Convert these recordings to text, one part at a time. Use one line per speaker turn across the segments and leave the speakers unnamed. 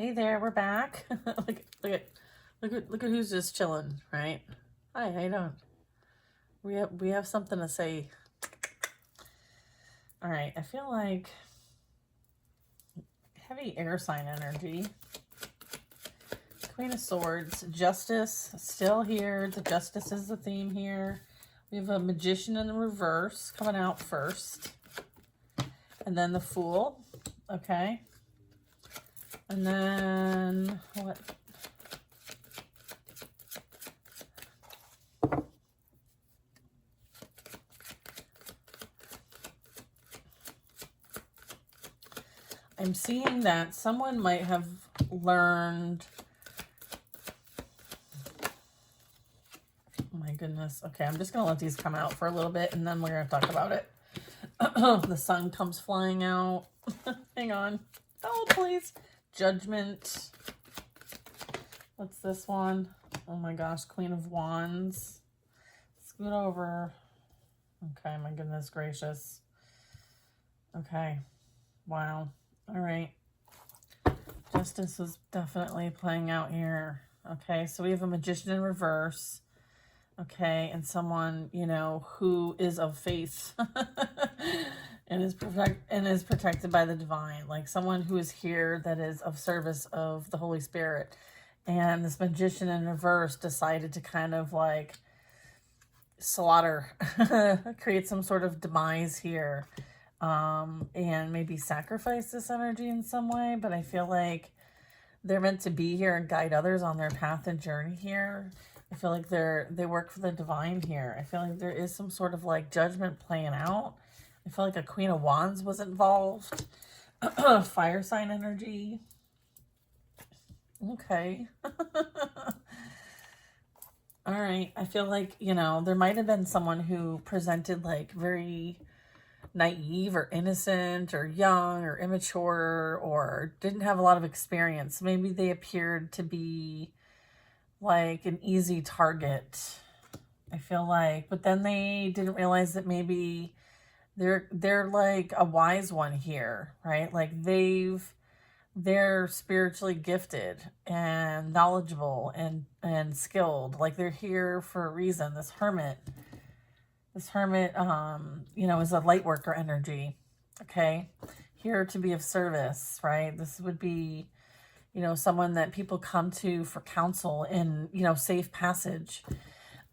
Hey there, we're back. Look at who's just chilling, right? Hi, how you doing? We have something to say. All right, I feel like heavy air sign energy. Queen of Swords, Justice still here. The Justice is the theme here. We have a Magician in the reverse coming out first, and then the Fool. Okay, and then what? I'm seeing that someone might have learned. Oh my goodness. Okay, I'm just going to let these come out for a little bit and then we're going to talk about it. The sun comes flying out. Hang on. Oh, please. Judgment. What's this one? Oh my gosh, Queen of Wands. Scoot over. Okay, my goodness gracious. Okay. Wow. All right. Justice is definitely playing out here. Okay, so we have a Magician in reverse. Okay, and someone, you know, who is of faith and is protected by the divine. Like someone who is here that is of service of the Holy Spirit. And this Magician in reverse decided to kind of like slaughter, create some sort of demise here. And maybe sacrifice this energy in some way, but I feel like they're meant to be here and guide others on their path and journey here. I feel like they work for the divine here. I feel like there is some sort of like judgment playing out. I feel like a Queen of Wands was involved. Fire sign energy. Okay. All right. I feel like, you know, there might have been someone who presented like very naive or innocent or young or immature or didn't have a lot of experience. Maybe they appeared to be like an easy target, I feel like, but then they didn't realize that maybe they're like a wise one here, right? Like they're spiritually gifted and knowledgeable and skilled. Like they're here for a reason. This hermit, you know, is a light worker energy. Okay. Here to be of service, right? This would be, you know, someone that people come to for counsel and, you know, safe passage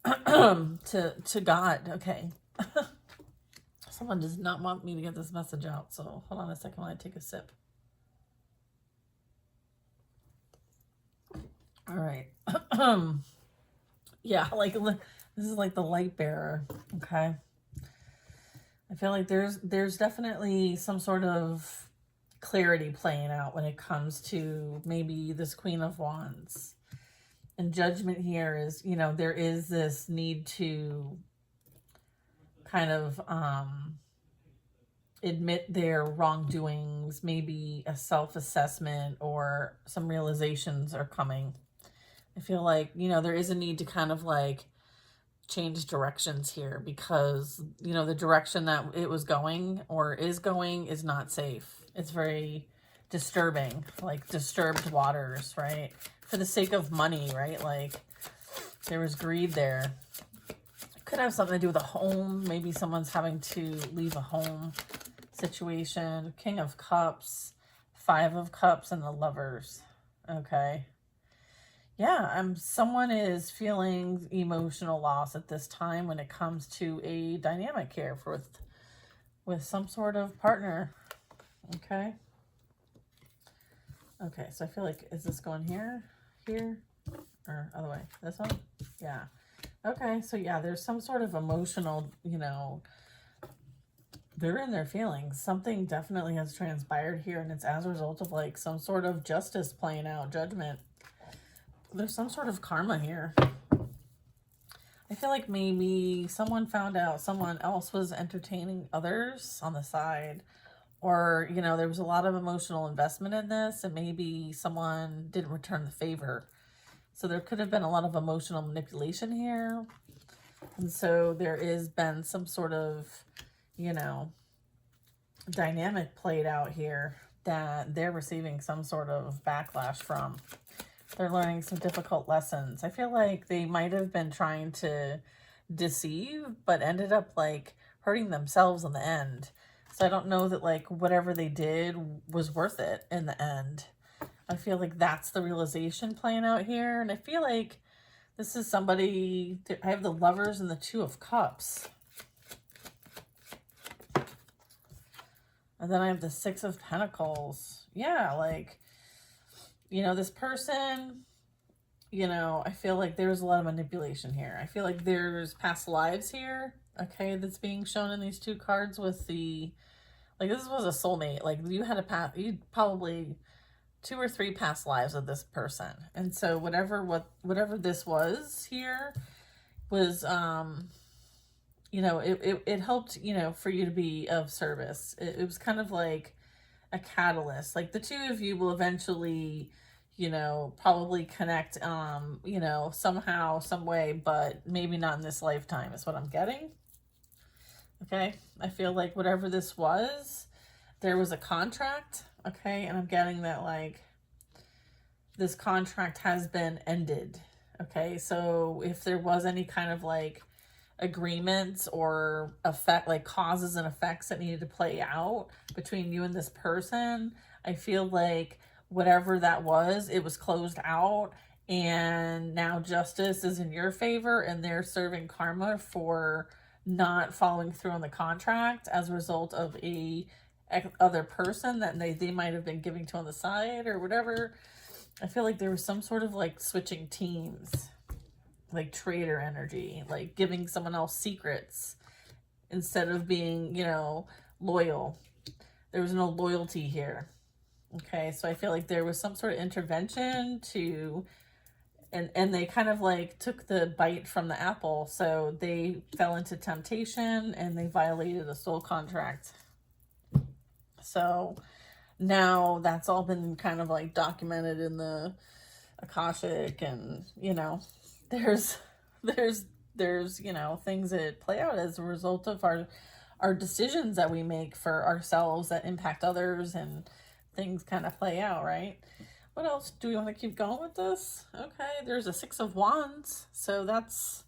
to God. Okay. Someone does not want me to get this message out. So hold on a second while I take a sip. All right. Yeah, like this is like the light bearer. Okay. I feel like there's definitely some sort of clarity playing out when it comes to maybe this Queen of Wands. And judgment here is, you know, there is this need to kind of admit their wrongdoings, maybe a self-assessment or some realizations are coming. I feel like, you know, there is a need to kind of like change directions here because, you know, the direction that it was going or is going is not safe. It's very disturbing, like disturbed waters, right? For the sake of money, right? Like there was greed there. Could have something to do with a home. Maybe someone's having to leave a home situation. King of Cups, Five of Cups, and the Lovers. Okay. Yeah, someone is feeling emotional loss at this time when it comes to a dynamic here with some sort of partner. Okay. Okay, so I feel like, is this going here, or other way? This one? Yeah. Okay, so yeah, there's some sort of emotional, you know, they're in their feelings. Something definitely has transpired here, and it's as a result of like some sort of justice playing out, judgment. There's some sort of karma here. I feel like maybe someone found out someone else was entertaining others on the side, or, you know, there was a lot of emotional investment in this and maybe someone didn't return the favor. So there could have been a lot of emotional manipulation here. And so there is been some sort of, you know, dynamic played out here that they're receiving some sort of backlash from. They're learning some difficult lessons. I feel like they might have been trying to deceive, but ended up like hurting themselves in the end. So I don't know that like whatever they did was worth it in the end. I feel like that's the realization playing out here. And I feel like this is somebody, I have the Lovers and the Two of Cups. And then I have the Six of Pentacles. Yeah, like, you know, this person, you know, I feel like there's a lot of manipulation here. I feel like there's past lives here, okay, that's being shown in these two cards with the, like, this was a soulmate. Like, you had a past, you probably 2 or 3 past lives of this person. And so whatever this was here was, you know, it helped, you know, for you to be of service. It was kind of like a catalyst. Like the two of you will eventually, you know, probably connect, you know, somehow, some way, but maybe not in this lifetime is what I'm getting. Okay. I feel like whatever this was, there was a contract. Okay. And I'm getting that like this contract has been ended. Okay. So if there was any kind of like agreements or effect, like causes and effects that needed to play out between you and this person, I feel like whatever that was, it was closed out, and now justice is in your favor and they're serving karma for not following through on the contract as a result of a other person that they might have been giving to on the side or whatever. I feel like there was some sort of like switching teams, like traitor energy, like giving someone else secrets instead of being, you know, loyal. There was no loyalty here. Okay, so I feel like there was some sort of intervention to, and they kind of like took the bite from the apple. So they fell into temptation and they violated a soul contract. So now that's all been kind of like documented in the Akashic, and, you know, there's, you know, things that play out as a result of our decisions that we make for ourselves that impact others, and things kind of play out, right? What else? Do we want to keep going with this? Okay, there's a Six of Wands. So that's,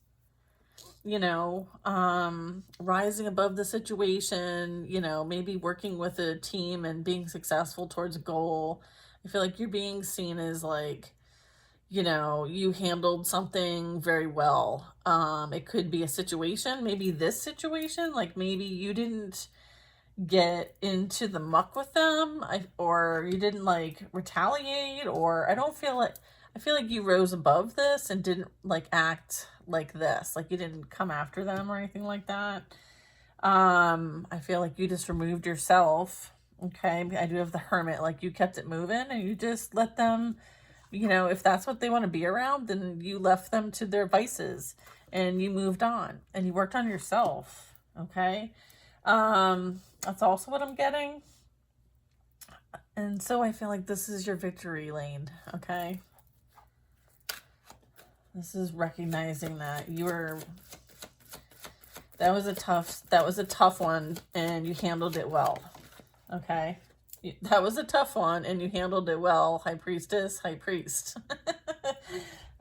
you know, rising above the situation, you know, maybe working with a team and being successful towards a goal. I feel like you're being seen as like, you know, you handled something very well. It could be a situation, maybe this situation, like maybe you didn't get into the muck with them, or you didn't like retaliate, or I feel like you rose above this and didn't like act like this, like you didn't come after them or anything like that. I feel like you just removed yourself. Okay, I do have the Hermit, like you kept it moving and you just let them, you know, if that's what they want to be around, then you left them to their vices and you moved on and you worked on yourself. Okay. That's also what I'm getting. And so I feel like this is your victory lane. Okay. This is recognizing that that was a tough one and you handled it well. Okay. That was a tough one and you handled it well. High Priestess, High Priest.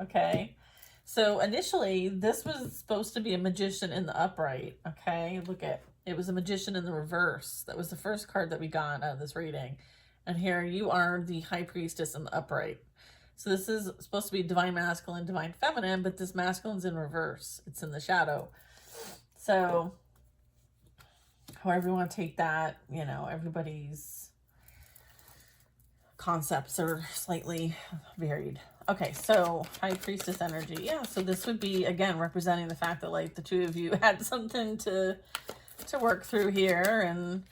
Okay. So initially this was supposed to be a Magician in the upright. Okay. Look at, it was a Magician in the reverse. That was the first card that we got out of this reading. And here you are the High Priestess in the upright. So this is supposed to be Divine Masculine, Divine Feminine, but this masculine's in reverse. It's in the shadow. So however you want to take that, you know, everybody's concepts are slightly varied. Okay, so High Priestess energy. Yeah, so this would be, again, representing the fact that, like, the two of you had something to work through here, and,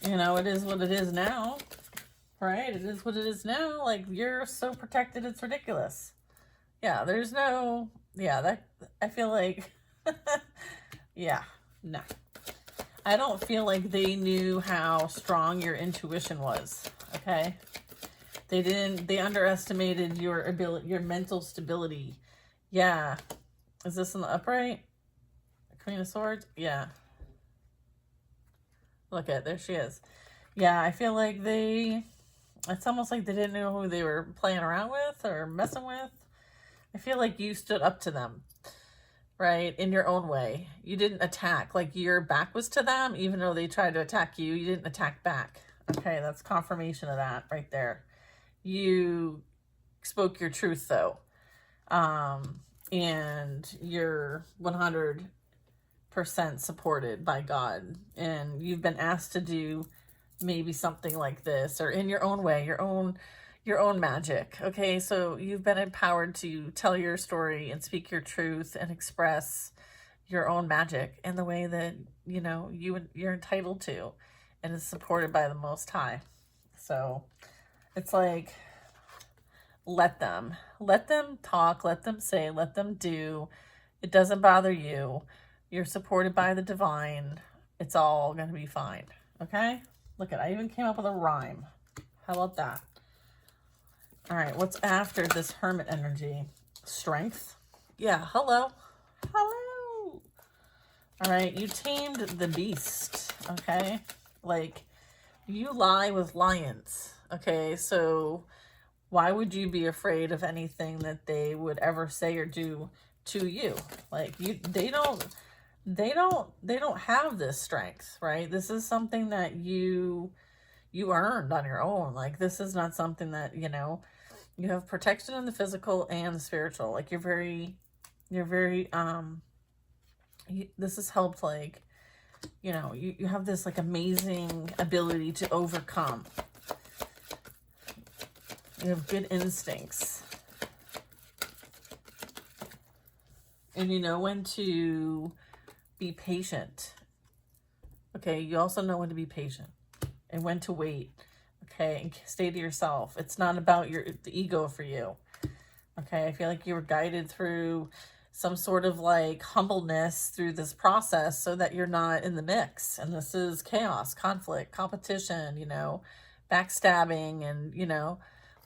you know, it is what it is now, right? It is what it is now. Like, you're so protected, it's ridiculous. Yeah, there's no, yeah, that, I feel like, yeah, no. I don't feel like they knew how strong your intuition was, okay? They underestimated your ability, your mental stability. Yeah. Is this in the upright? Queen of Swords? Yeah. Look at, there she is. Yeah, I feel like it's almost like they didn't know who they were playing around with or messing with. I feel like you stood up to them, right? In your own way. You didn't attack. Like your back was to them, even though they tried to attack you, you didn't attack back. Okay, that's confirmation of that right there. You spoke your truth though. And you're 100% supported by God. And you've been asked to do maybe something like this, or in your own way, your own magic. Okay, so you've been empowered to tell your story and speak your truth and express your own magic in the way that you're entitled to, and is supported by the Most High. So it's like, let them talk, let them say, let them do. It doesn't bother you. You're supported by the divine. It's all gonna be fine. Okay, look at, I even came up with a rhyme. How about that? All right, what's after this Hermit energy? Strength. Yeah, hello. All right, you tamed the beast. Okay, like, you lie with lions. Okay, so why would you be afraid of anything that they would ever say or do to you? Like, they don't have this strength, right? This is something that you earned on your own. Like, this is not something that, you have protection in the physical and the spiritual. Like, you're very this has helped, like, you have this like amazing ability to overcome. You have good instincts. And you know when to be patient. Okay, you also know when to be patient and when to wait. Okay, and stay to yourself. It's not about the ego for you. Okay, I feel like you were guided through some sort of like humbleness through this process so that you're not in the mix. And this is chaos, conflict, competition, backstabbing, and,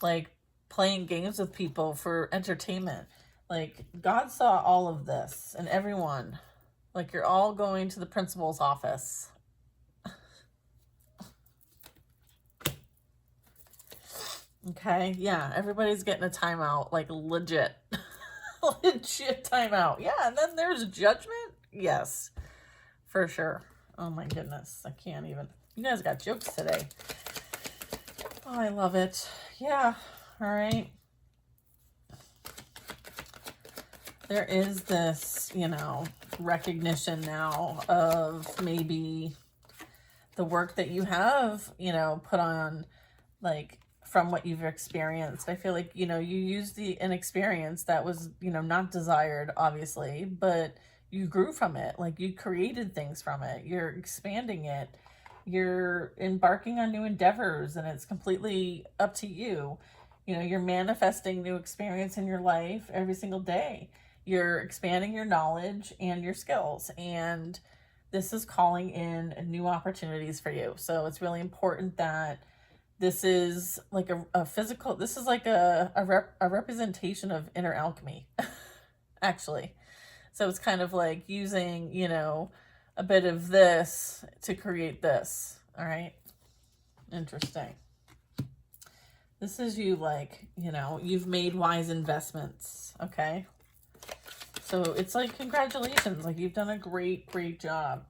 like playing games with people for entertainment. Like, God saw all of this and everyone. Like, you're all going to the principal's office. Okay, yeah, everybody's getting a timeout, like legit. Legit timeout. Yeah, and then there's judgment. Yes, for sure. Oh my goodness, I can't even. You guys got jokes today. Oh, I love it. Yeah, all right. There is this, recognition now of maybe the work that you have, put on, like, from what you've experienced. I feel like, you used an experience that was, not desired, obviously, but you grew from it. Like, you created things from it. You're expanding it. You're embarking on new endeavors, and it's completely up to you. You're manifesting new experience in your life every single day. You're expanding your knowledge and your skills, and this is calling in new opportunities for you. So it's really important that this is like a physical, this is like a representation of inner alchemy, actually. So it's kind of like using, a bit of this to create this. All right. Interesting. This is you, like, you've made wise investments. Okay. So it's like, congratulations. Like, you've done a great, great job.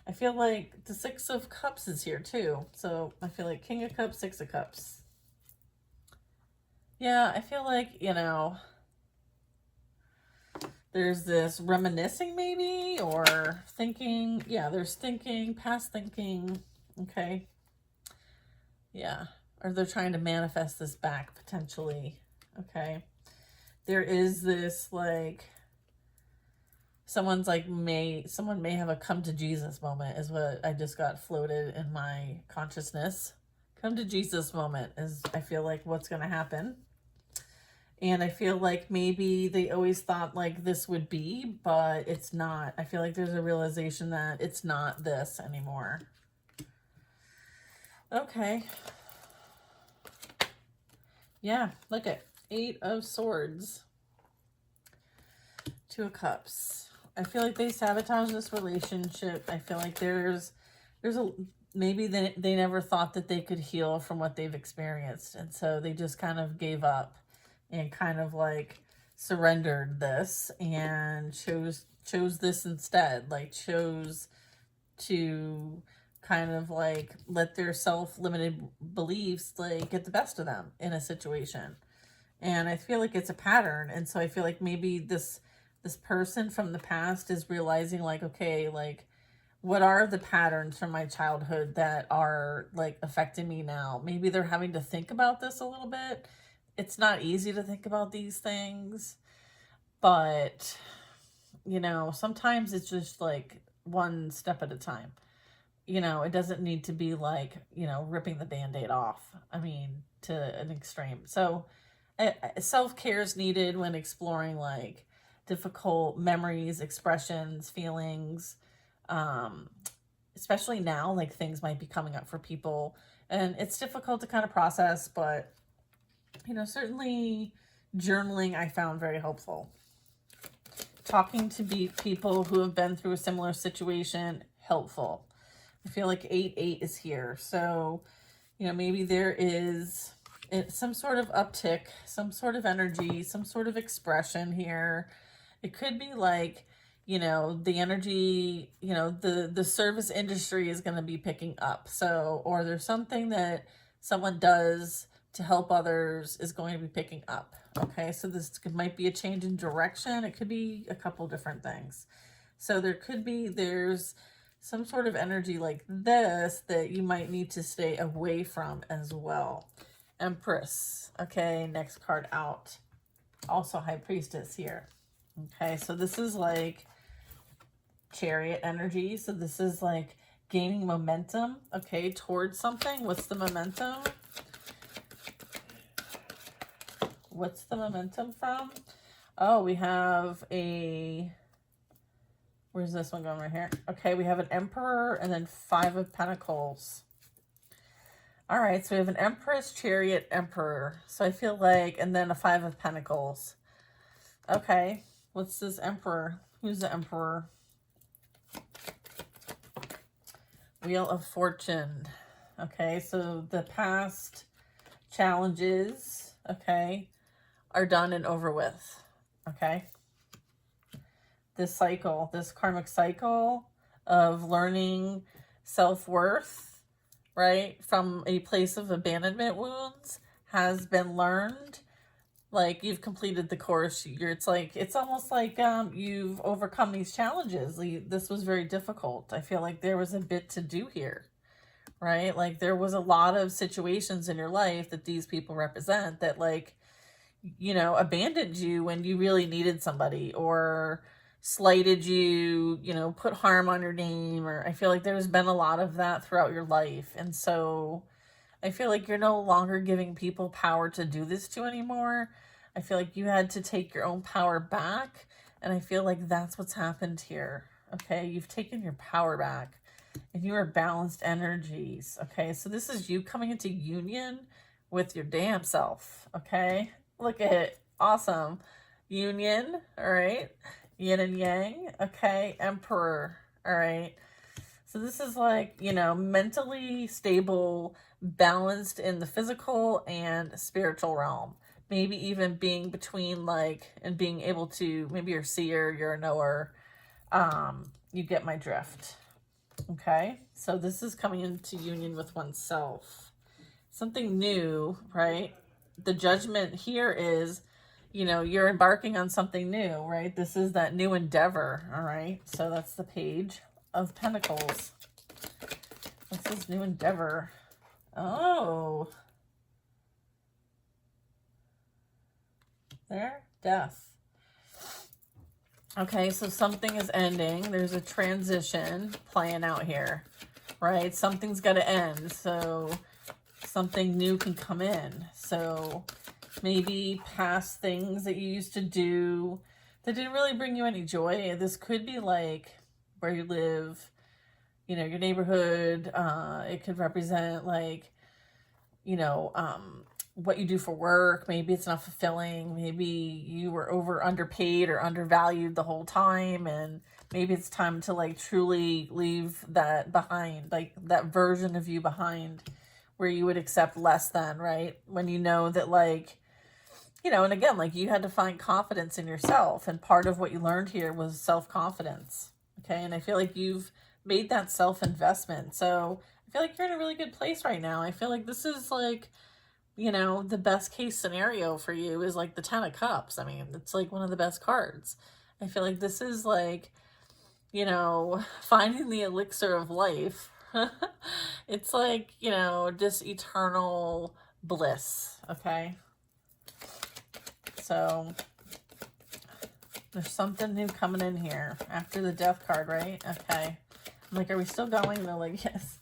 I feel like the Six of Cups is here too. So I feel like King of Cups, Six of Cups. Yeah, I feel like, there's this reminiscing maybe, or thinking. Yeah, there's thinking, past thinking. Okay. Yeah. Or they're trying to manifest this back potentially. Okay. There is this, like, someone may have a come to Jesus moment, is what I just got floated in my consciousness. Come to Jesus moment is, I feel like, what's going to happen. And I feel like maybe they always thought like this would be, but it's not. I feel like there's a realization that it's not this anymore. Okay. Yeah, look at Eight of Swords. Two of Cups. I feel like they sabotage this relationship. I feel like there's maybe they never thought that they could heal from what they've experienced. And so they just kind of gave up and kind of like surrendered this and chose this instead, like chose to kind of like let their self-limited beliefs like get the best of them in a situation. And I feel like it's a pattern. And so I feel like maybe this person from the past is realizing like, okay, like what are the patterns from my childhood that are like affecting me now? Maybe they're having to think about this a little bit. It's not easy to think about these things, but you know, sometimes it's just like one step at a time. You know, it doesn't need to be like, you know, ripping the Band-Aid off. I mean, to an extreme. So self-care is needed when exploring like difficult memories, expressions, feelings, especially now, like things might be coming up for people and it's difficult to kind of process, but you know, certainly journaling I found very helpful. Talking to people who have been through a similar situation, helpful. I feel like 8-8 is here. So, you know, maybe there is some sort of uptick, some sort of energy, some sort of expression here. It could be like, you know, the energy, you know, the service industry is going to be picking up. So, or there's something that someone does to help others is going to be picking up. Okay, so this might be a change in direction. It could be a couple different things. So there's some sort of energy like this that you might need to stay away from as well. Empress. Okay, next card out. Also High Priestess here. Okay, so this is like Chariot energy. So this is like gaining momentum, okay, towards something. What's the momentum? What's the momentum from? Oh, we have a... Where's this one going right here? Okay, we have an Emperor and then 5 of Pentacles. All right, so we have an Empress, Chariot, Emperor. So I feel like, and then a 5 of Pentacles. Okay, what's this Emperor? Who's the Emperor? Wheel of Fortune. Okay, so the past challenges, okay, are done and over with. Okay. This cycle, this karmic cycle of learning self-worth, right, from a place of abandonment wounds has been learned. Like you've completed the course. It's almost like you've overcome these challenges. This was very difficult. I feel like there was a bit to do here, right? Like there was a lot of situations in your life that these people represent that like, you know, abandoned you when you really needed somebody, or slighted you, you know, put harm on your name, or I feel like there's been a lot of that throughout your life. And so I feel like you're no longer giving people power to do this to anymore. I feel like you had to take your own power back. And I feel like that's what's happened here. Okay, you've taken your power back and you are balanced energies. Okay, so this is you coming into union with your damn self. Okay, look at it. Awesome. Union. All right. Yin and yang. Okay. Emperor. All right. So this is like, you know, mentally stable, balanced in the physical and spiritual realm. Maybe even being between like, and being able to, maybe you're a seer, you're a knower. You get my drift. Okay. So this is coming into union with oneself. Something new, right? The judgment here is, you know, you're embarking on something new, right? This is that new endeavor, all right? So that's the Page of Pentacles. What's this new endeavor? Oh. There, Death. Okay, so something is ending. There's a transition playing out here, right? Something's got to end, so something new can come in. So maybe past things that you used to do that didn't really bring you any joy. This could be like where you live, you know, your neighborhood. It could represent like, you know, what you do for work. Maybe it's not fulfilling. Maybe you were underpaid or undervalued the whole time, and maybe it's time to like truly leave that behind, like that version of you behind where you would accept less than, right? When you know that, like, you know, and again, like, you had to find confidence in yourself, and part of what you learned here was self-confidence. Okay, and I feel like you've made that self-investment. So I feel like you're in a really good place right now. I feel like this is like, you know, the best case scenario for you is like the 10 of Cups. I mean, it's like one of the best cards. I feel like this is like, you know, finding the elixir of life. It's like, you know, just eternal bliss. Okay, so there's something new coming in here after the Death card, right? Okay, I'm like, are we still going? They're like, yes.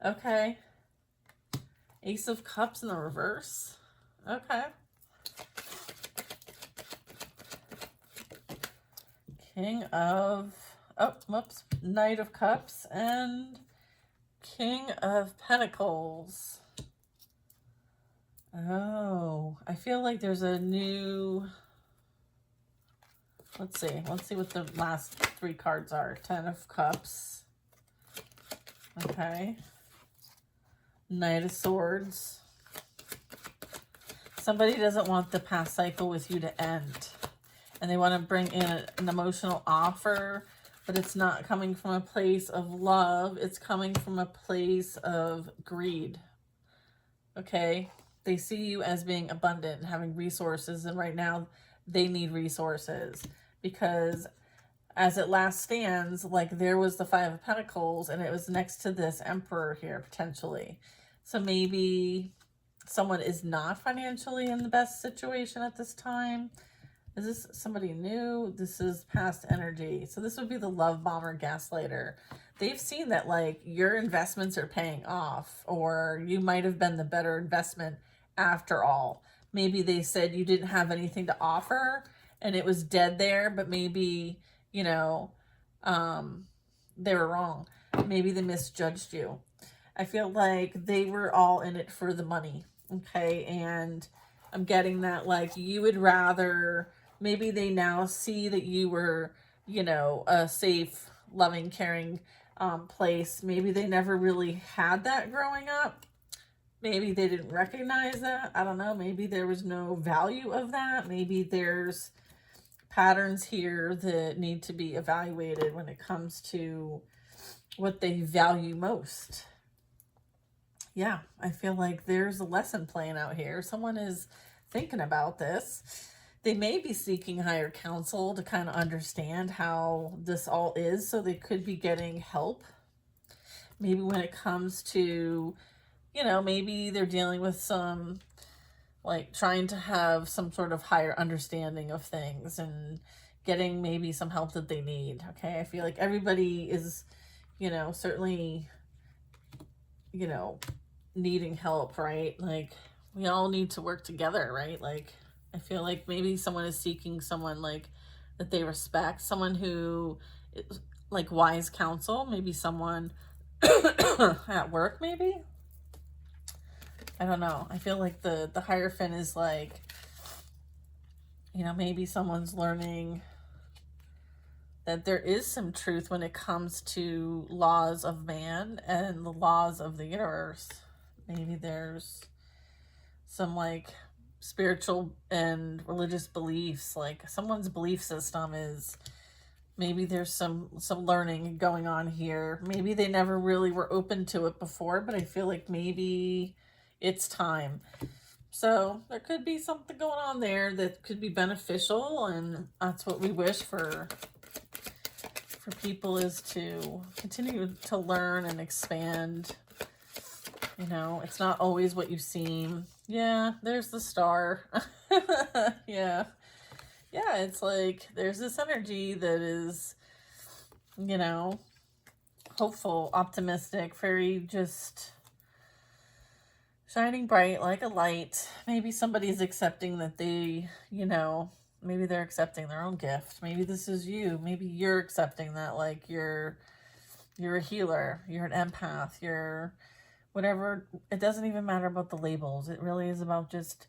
Okay, Ace of Cups in the reverse. Okay. King of, oh, whoops, Knight of Cups and King of Pentacles. Oh, I feel like there's a new, let's see what the last 3 cards are. 10 of Cups. Okay. Knight of Swords. Somebody doesn't want the past cycle with you to end, and they want to bring in an emotional offer, but it's not coming from a place of love. It's coming from a place of greed. Okay? They see you as being abundant and having resources, and right now they need resources because as it last stands, like, there was the 5 of Pentacles and it was next to this Emperor here, potentially. So maybe someone is not financially in the best situation at this time. Is this somebody new? This is past energy. So this would be the love bomber gaslighter. They've seen that, like, your investments are paying off, or you might have been the better investment after all. Maybe they said you didn't have anything to offer and it was dead there, but maybe, you know, they were wrong. Maybe they misjudged you. I feel like they were all in it for the money. Okay. And I'm getting that, like, you would rather, maybe they now see that you were, you know, a safe, loving, caring place. Maybe they never really had that growing up. Maybe they didn't recognize that. I don't know. Maybe there was no value of that. Maybe there's patterns here that need to be evaluated when it comes to what they value most. Yeah, I feel like there's a lesson playing out here. Someone is thinking about this. They may be seeking higher counsel to kind of understand how this all is, so they could be getting help. Maybe when it comes to, you know, maybe they're dealing with some, like, trying to have some sort of higher understanding of things and getting maybe some help that they need. Okay, I feel like everybody is, you know, certainly, you know, needing help, right? Like, we all need to work together, right? Like, I feel like maybe someone is seeking someone, like, that they respect, someone who is, like, wise counsel, maybe someone at work, maybe. I don't know. I feel like the Hierophant is like, you know, maybe someone's learning that there is some truth when it comes to laws of man and the laws of the universe. Maybe there's some, like, spiritual and religious beliefs, like someone's belief system is, maybe there's some learning going on here. Maybe they never really were open to it before, but I feel like maybe it's time. So there could be something going on there that could be beneficial, and that's what we wish for people, is to continue to learn and expand. You know, it's not always what you seem. Yeah, there's the Star. Yeah. Yeah, it's like there's this energy that is, you know, hopeful, optimistic, very just shining bright like a light. Maybe somebody's accepting that they, you know, maybe they're accepting their own gift. Maybe this is you. Maybe you're accepting that, like, you're a healer, you're an empath, you're whatever, it doesn't even matter about the labels. It really is about just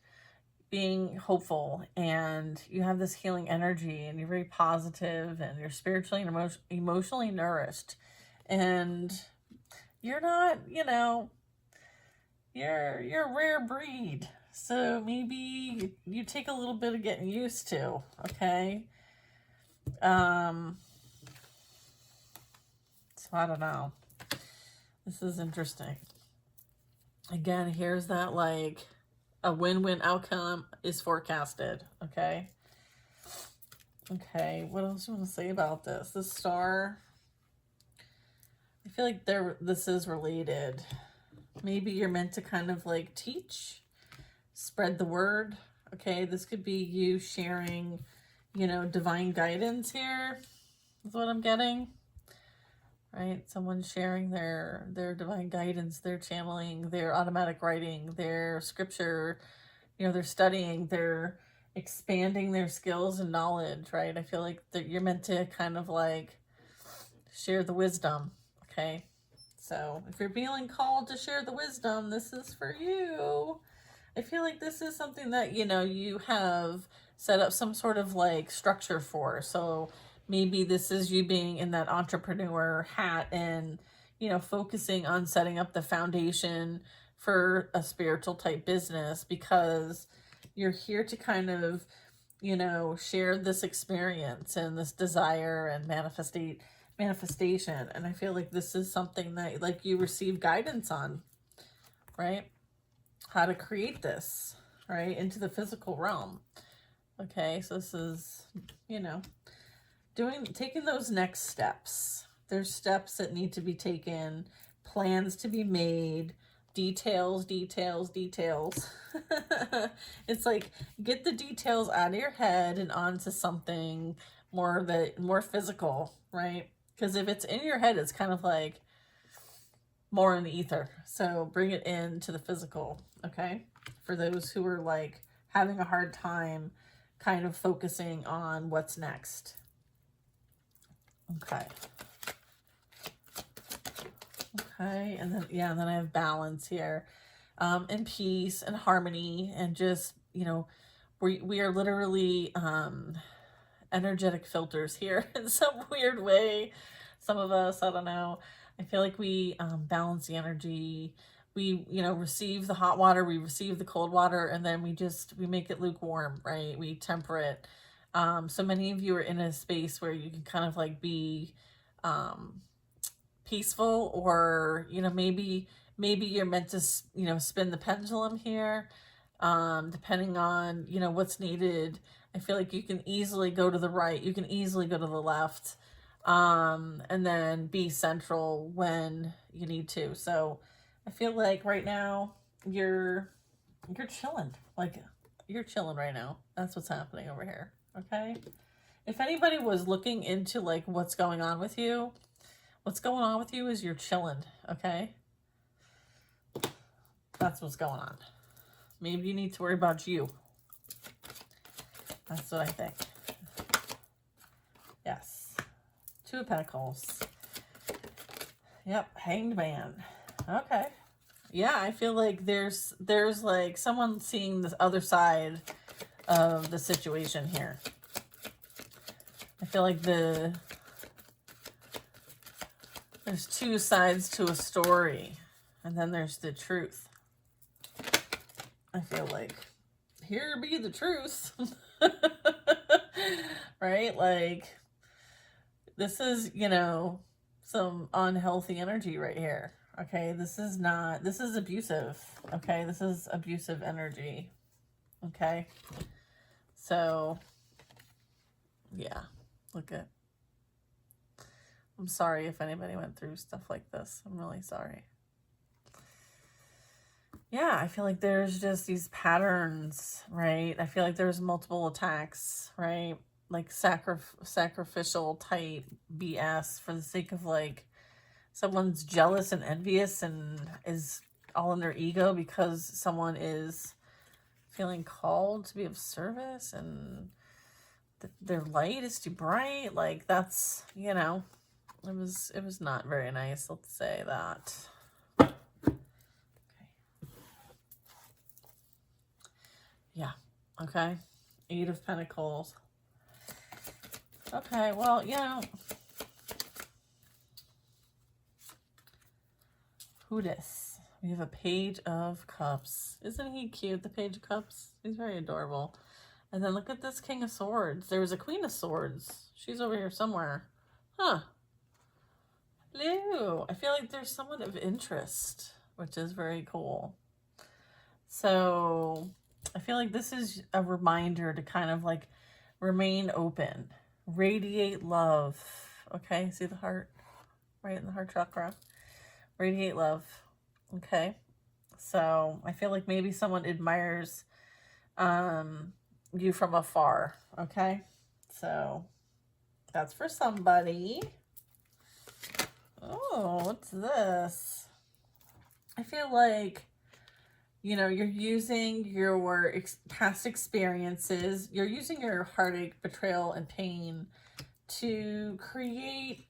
being hopeful, and you have this healing energy, and you're very positive, and you're spiritually and emotionally nourished, and you're not, you're a rare breed. So maybe you take a little bit of getting used to, okay? So I don't know. This is interesting. Again, here's that, like, a win-win outcome is forecasted, okay? Okay, what else do you want to say about this? The star, I feel like this is related. Maybe you're meant to kind of like teach, spread the word, okay? This could be you sharing, divine guidance here, is what I'm getting. Right? Someone sharing their divine guidance, their channeling, their automatic writing, their scripture, they're studying, they're expanding their skills and knowledge, right? I feel like that you're meant to kind of like share the wisdom, okay? So if you're feeling called to share the wisdom, this is for you. I feel like this is something that, you have set up some sort of like structure for. So maybe this is you being in that entrepreneur hat and, focusing on setting up the foundation for a spiritual type business, because you're here to kind of, share this experience and this desire and manifestation. And I feel like this is something that like you receive guidance on, right? How to create this, right, into the physical realm. Okay, so this is, taking those next steps. There's steps that need to be taken, plans to be made, details. It's like, get the details out of your head and onto something more physical, right? Because if it's in your head, it's kind of like more in the ether. So bring it into the physical, okay? For those who are like having a hard time kind of focusing on what's next. Okay. Okay, and then, then I have balance here, and peace and harmony, and just, we are literally energetic filters here in some weird way. Some of us, I don't know. I feel like we balance the energy. We, receive the hot water, we receive the cold water, and then we make it lukewarm, right? We temper it. So many of you are in a space where you can kind of like be peaceful, or, maybe you're meant to, spin the pendulum here, depending on, what's needed. I feel like you can easily go to the right, you can easily go to the left, and then be central when you need to. So I feel like right now you're chilling. Like, you're chilling right now. That's what's happening over here. Okay. If anybody was looking into like what's going on with you is you're chilling. Okay. That's what's going on. Maybe you need to worry about you. That's what I think. Yes. Two of Pentacles. Yep. Hanged Man. Okay. Yeah, I feel like there's like someone seeing this other side of the situation here. I feel like there's two sides to a story, and then there's the truth. I feel like, here be the truth. Right? Like, this is, some unhealthy energy right here. Okay, this is abusive. Okay, this is abusive energy. Okay, so, yeah, I'm sorry if anybody went through stuff like this. I'm really sorry. Yeah, I feel like there's just these patterns, right? I feel like there's multiple attacks, right? Like sacrificial type BS for the sake of like someone's jealous and envious and is all in their ego because someone is feeling called to be of service and their light is too bright. Like, that's, it was not very nice. Let's say that. Yeah. Okay. 8 of Pentacles. Okay, well, you know, who dis? We have a Page of Cups. Isn't he cute, the Page of Cups? He's very adorable. And then look at this King of Swords. There was a Queen of Swords. She's over here somewhere. Huh. Hello. I feel like there's someone of interest, which is very cool. So I feel like this is a reminder to kind of like remain open, radiate love. Okay, see the heart right in the heart chakra? Radiate love. Okay, so I feel like maybe someone admires you from afar. Okay, so that's for somebody. Oh, what's this? I feel like, you know, you're using your past experiences, you're using your heartache, betrayal, and pain to create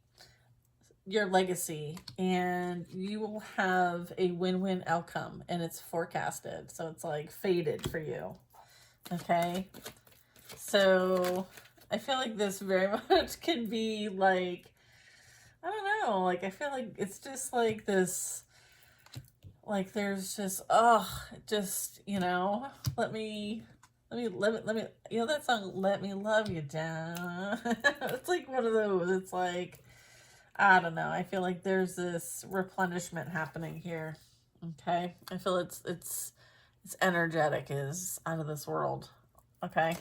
your legacy, and you will have a win-win outcome, and it's forecasted. So it's like fated for you. Okay. So I feel like this very much can be like, I don't know, like I feel like it's just like this, like there's just, just, you know, let me, you know that song, Let Me Love You Down? It's like one of those. It's like, I don't know. I feel like there's this replenishment happening here. Okay. I feel it's energetic, is out of this world. Okay.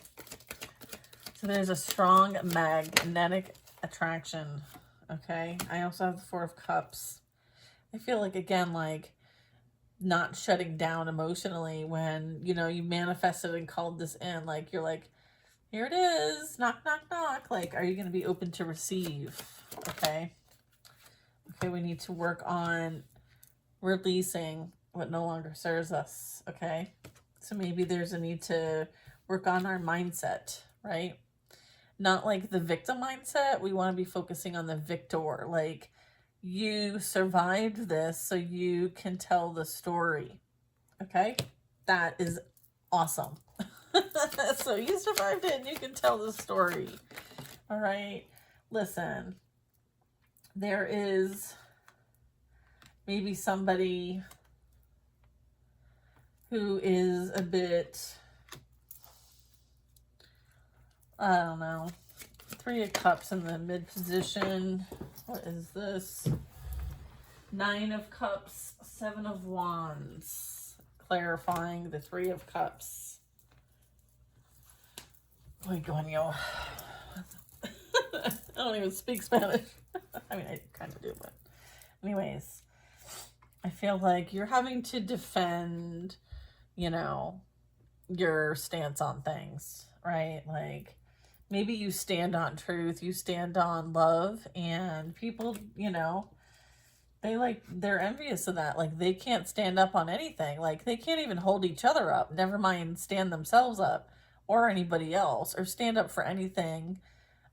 So there's a strong magnetic attraction. Okay. I also have the 4 of Cups. I feel like, again, like not shutting down emotionally when, you know, you manifested and called this in. Like, you're like, here it is. Knock, knock, knock. Like, are you going to be open to receive? Okay. Okay. We need to work on releasing what no longer serves us. Okay. So maybe there's a need to work on our mindset, right? Not like the victim mindset. We want to be focusing on the victor. Like, you survived this so you can tell the story. Okay? That is awesome. So you survived it and you can tell the story. All right? Listen, there is maybe somebody who is a bit, I don't know, 3 of Cups in the mid position. What is this? 9 of Cups, 7 of Wands. Clarifying the 3 of Cups. Oy, coño. I don't even speak Spanish. I mean, I kind of do, but anyways. I feel like you're having to defend, you know, your stance on things, right? Like, maybe you stand on truth, you stand on love, and people, you know, they're envious of that. Like, they can't stand up on anything. Like, they can't even hold each other up, never mind stand themselves up or anybody else, or stand up for anything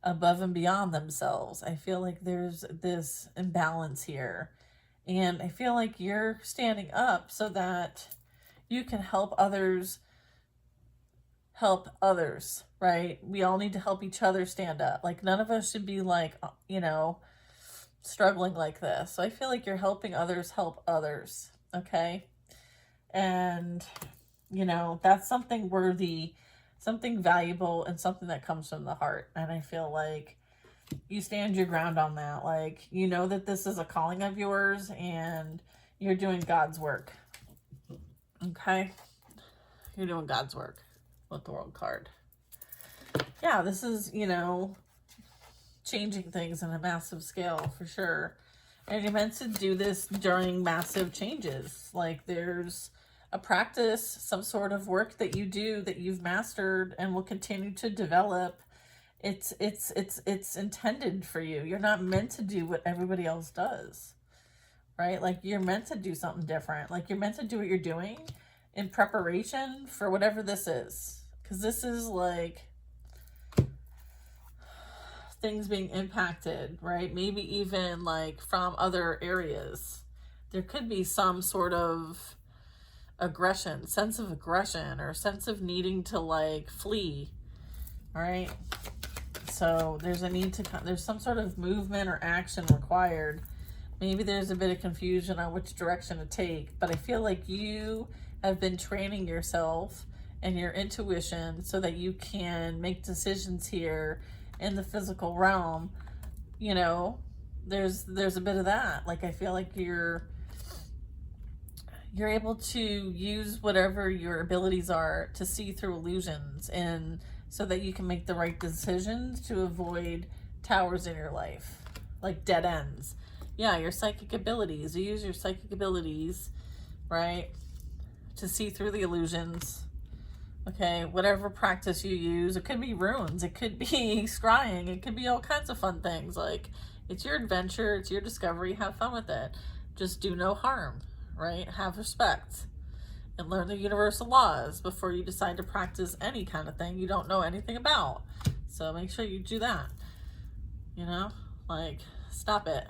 above and beyond themselves. I feel like there's this imbalance here, and I feel like you're standing up so that you can help others, right? We all need to help each other stand up. Like, none of us should be like, you know, struggling like this. So I feel like you're helping others help others. Okay. And, you know, that's something worthy, something valuable, and something that comes from the heart. And I feel like you stand your ground on that. Like, you know that this is a calling of yours and you're doing God's work. Okay. You're doing God's work with the World card. Yeah, this is, you know, changing things on a massive scale for sure. And you're meant to do this during massive changes. Like, there's a practice, some sort of work that you do that you've mastered and will continue to develop. It's intended for you. You're not meant to do what everybody else does, right? Like, you're meant to do something different. Like, you're meant to do what you're doing in preparation for whatever this is. Because this is like things being impacted, right? Maybe even like from other areas. There could be some sort of aggression, sense of aggression, or sense of needing to like flee. All right. So there's a need to, there's some sort of movement or action required. Maybe there's a bit of confusion on which direction to take, but I feel like you have been training yourself and your intuition so that you can make decisions here in the physical realm. You know, there's a bit of that. Like, I feel like you're able to use whatever your abilities are to see through illusions, and so that you can make the right decisions to avoid towers in your life, like dead ends. Yeah, your psychic abilities. You use your psychic abilities, right, to see through the illusions. Okay, whatever practice you use, it could be runes, it could be scrying, it could be all kinds of fun things. Like, it's your adventure, it's your discovery, have fun with it. Just do no harm, right? Have respect and learn the universal laws before you decide to practice any kind of thing you don't know anything about. So make sure you do that. You know, like, stop it.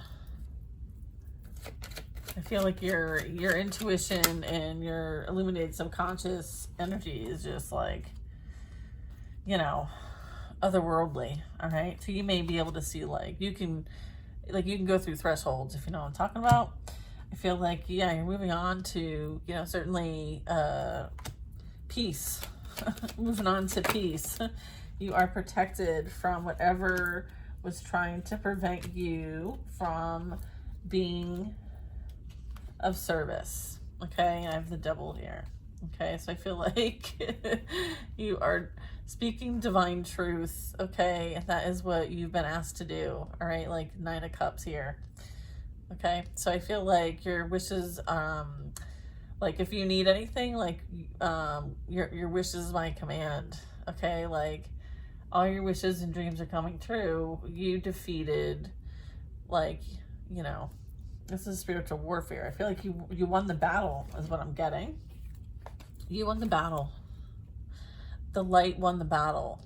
I feel like your intuition and your illuminated subconscious energy is just like, you know, otherworldly. All right. So you may be able to see, like, you can go through thresholds, if you know what I'm talking about. I feel like, yeah, you're moving on to, you know, certainly peace. Moving on to peace. You are protected from whatever was trying to prevent you from being of service. Okay, I have the Devil here. Okay, so I feel like you are speaking divine truth. Okay, and that is what you've been asked to do. All right, like 9 of Cups here. Okay, so I feel like your wishes, like, if you need anything, like, your wish is my command. Okay, like, all your wishes and dreams are coming true. You defeated, like, you know, this is spiritual warfare. I feel like you won the battle, is what I'm getting. You won the battle. The light won the battle.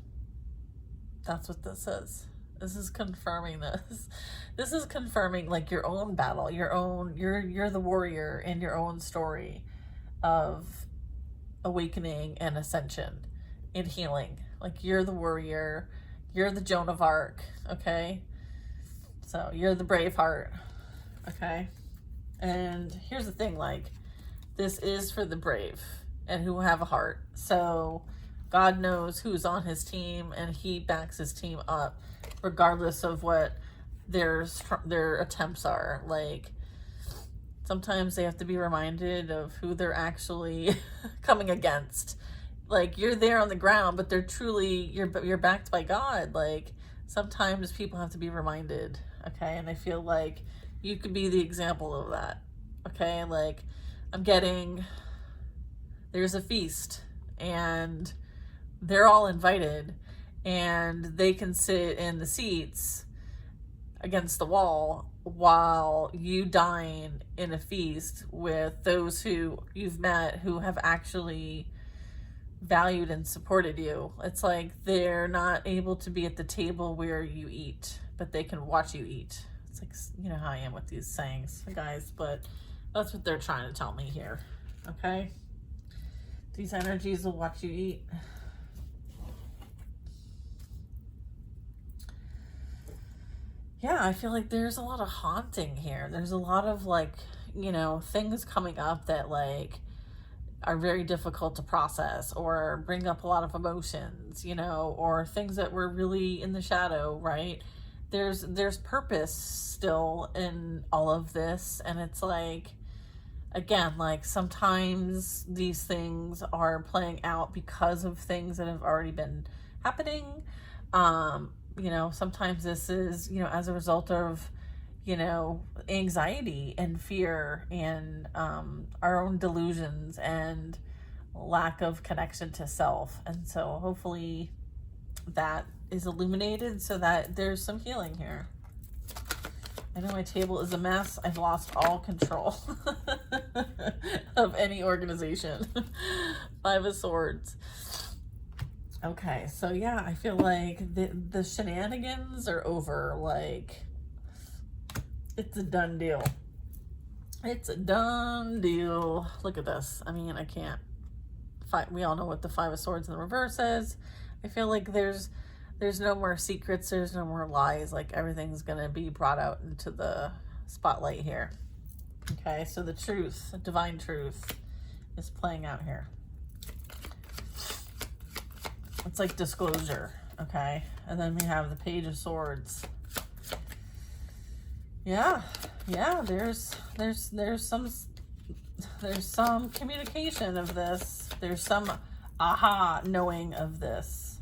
That's what this is. This is confirming this. This is confirming, like, your own battle, you're the warrior in your own story of awakening and ascension and healing. Like, you're the warrior, you're the Joan of Arc, okay? So you're the brave heart, okay? And here's the thing, like, this is for the brave and who have a heart. So God knows who's on his team, and he backs his team up regardless of what their attempts are. Like, sometimes they have to be reminded of who they're actually coming against. Like, you're there on the ground, but they're truly, you're backed by God. Like, sometimes people have to be reminded, okay? And I feel like you could be the example of that, okay? Like, I'm getting, there's a feast, and they're all invited, and they can sit in the seats against the wall while you dine in a feast with those who you've met who have actually valued and supported you. It's like they're not able to be at the table where you eat, but they can watch you eat. It's like, you know how I am with these sayings, guys, but that's what they're trying to tell me here, okay? These energies will watch you eat. Yeah, I feel like there's a lot of haunting here. There's a lot of, like, you know, things coming up that, like, are very difficult to process or bring up a lot of emotions, you know, or things that were really in the shadow, right? There's purpose still in all of this, and it's like, again, like, sometimes these things are playing out because of things that have already been happening. You know, sometimes this is, you know, as a result of, you know, anxiety and fear and our own delusions and lack of connection to self. And so hopefully that is illuminated so that there's some healing here. I know my table is a mess. I've lost all control of any organization. 5 of Swords. Okay, so yeah, I feel like the shenanigans are over. Like, it's a done deal. It's a done deal. Look at this. I mean, I can't fight. We all know what the Five of Swords in the reverse is. I feel like there's no more secrets. There's no more lies. Like everything's going to be brought out into the spotlight here. Okay, so the truth, divine truth is playing out here. It's like disclosure, okay? And then we have the Page of Swords. Yeah, there's some communication of this. There's some aha knowing of this.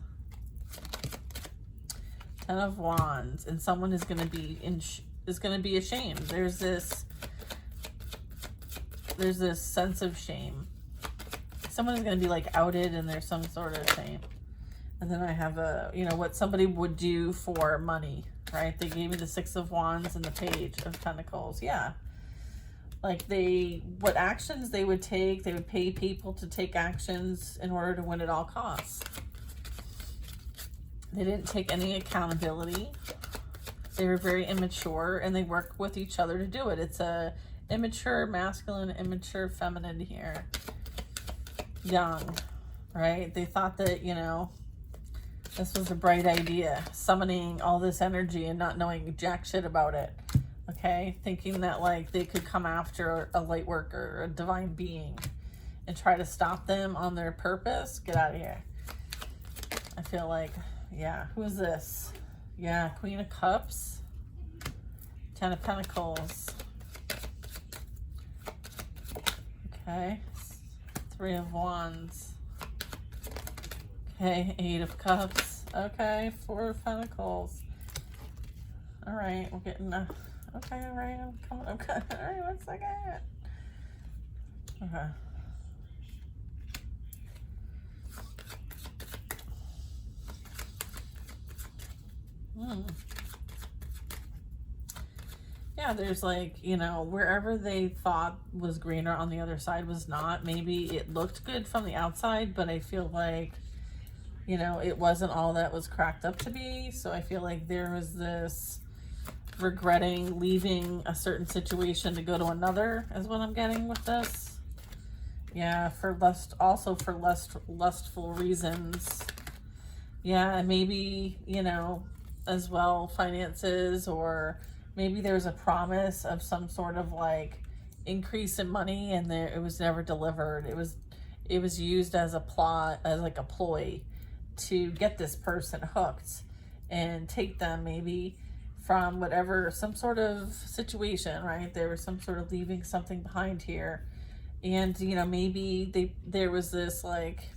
Ten of Wands, and someone is going to be ashamed. There's this sense of shame. Someone is going to be like outed, and there's some sort of shame. And then I have what somebody would do for money, right? They gave me the Six of Wands and the Page of Pentacles. Yeah. Like what actions they would take. They would pay people to take actions in order to win at all costs. They didn't take any accountability. They were very immature, and they work with each other to do it. It's a immature masculine, immature feminine here. Young, right? They thought that, this was a bright idea, summoning all this energy and not knowing jack shit about it. Okay, thinking that like they could come after a light worker, a divine being, and try to stop them on their purpose. Get out of here. I feel like, yeah, who is this? Yeah, Queen of Cups, Ten of Pentacles. Okay, Three of Wands. Okay, Eight of Cups. Okay, Four of Pentacles. All right, we're getting okay, all right, I'm coming. Okay, all right, 1 second. Okay. Yeah, there's like, wherever they thought was greener on the other side was not. Maybe it looked good from the outside, but I feel like, it wasn't all that was cracked up to be. So I feel like there was this regretting leaving a certain situation to go to another, is what I'm getting with this. Yeah, for lustful reasons. Yeah, and maybe, as well, finances, or maybe there was a promise of some sort of like increase in money, and it was never delivered. It was used as a plot, as like a ploy to get this person hooked and take them maybe from whatever, some sort of situation, right? There was some sort of leaving something behind here. And, maybe there was this like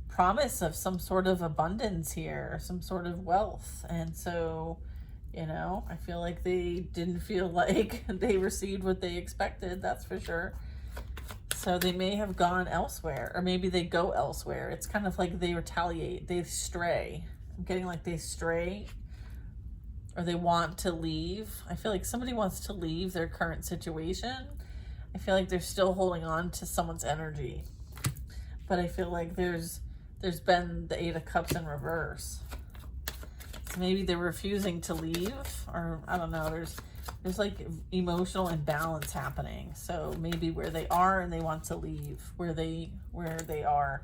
promise of some sort of abundance here, some sort of wealth. And so, I feel like they didn't feel like they received what they expected, that's for sure. So they may have gone elsewhere, or maybe they go elsewhere. It's kind of like they retaliate, they stray. I'm getting like they stray, or they want to leave. I feel like somebody wants to leave their current situation. I feel like they're still holding on to someone's energy. But I feel like there's been the Eight of Cups in reverse. So maybe they're refusing to leave, or I don't know, there's like emotional imbalance happening. So maybe where they are and they want to leave where they are.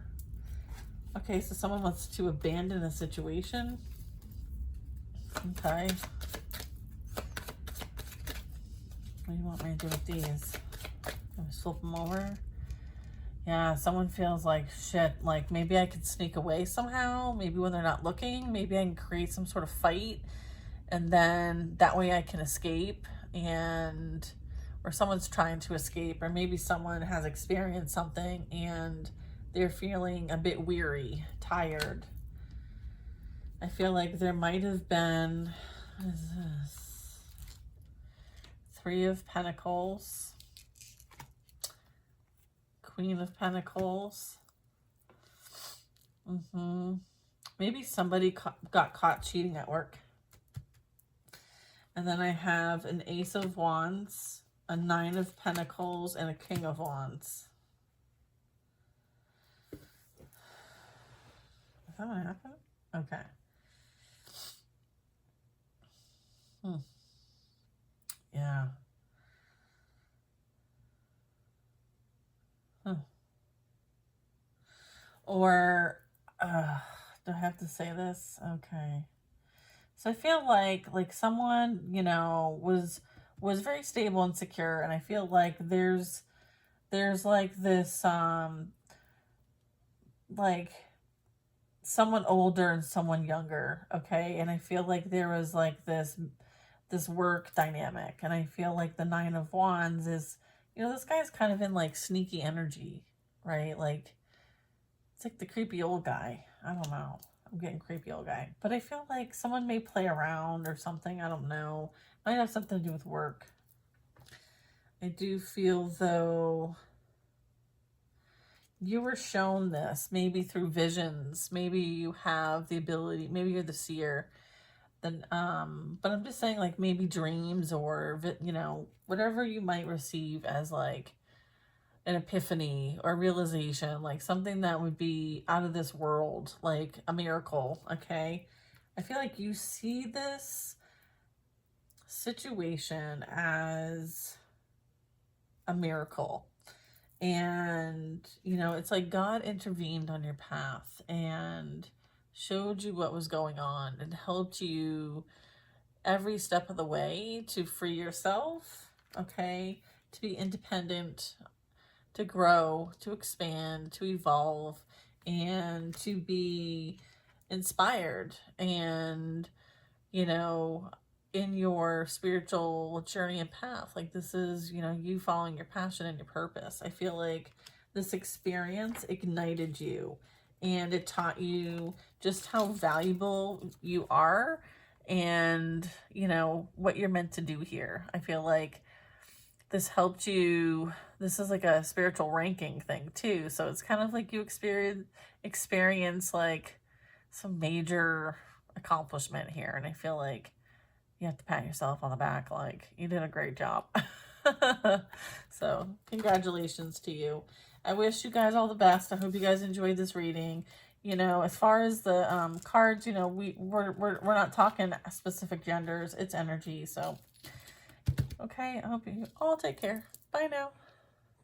Okay, so someone wants to abandon a situation. Okay. What do you want me to do with these? Let me flip them over. Yeah, someone feels like shit, like maybe I could sneak away somehow, maybe when they're not looking, maybe I can create some sort of fight, and then that way I can escape, or someone's trying to escape, or maybe someone has experienced something and they're feeling a bit weary, tired. I feel like there might have been, what is this? Three of Pentacles. Queen of Pentacles. Maybe somebody got caught cheating at work. And then I have an Ace of Wands, a Nine of Pentacles, and a King of Wands. Is that what happened? Okay. Yeah. do I have to say this? Okay. So I feel like someone, you know, was very stable and secure, and I feel like there's like this like someone older and someone younger, okay? And I feel like there was like this work dynamic, and I feel like the 9 of Wands is, you know, this guy's kind of in like sneaky energy, right? Like it's like the creepy old guy. I don't know. I'm getting creepy old guy. But I feel like someone may play around or something. I don't know. Might have something to do with work. I do feel though you were shown this maybe through visions. Maybe you have the ability, maybe you're the seer. Then but I'm just saying like maybe dreams or you know, whatever you might receive as like an epiphany or realization, like something that would be out of this world, like a miracle, okay? I feel like you see this situation as a miracle. And, you know, it's like God intervened on your path and showed you what was going on and helped you every step of the way to free yourself, okay? To be independent, to grow, to expand, to evolve, and to be inspired and, you know, in your spiritual journey and path. Like this is, you know, you following your passion and your purpose. I feel like this experience ignited you and it taught you just how valuable you are and, you know, what you're meant to do here. I feel like this helped you. This is like a spiritual ranking thing too. So it's kind of like you experience like some major accomplishment here. And I feel like you have to pat yourself on the back, like you did a great job. So congratulations to you. I wish you guys all the best. I hope you guys enjoyed this reading. You know, as far as the cards, you know, we're not talking specific genders. It's energy. So okay, I hope you all take care. Bye now.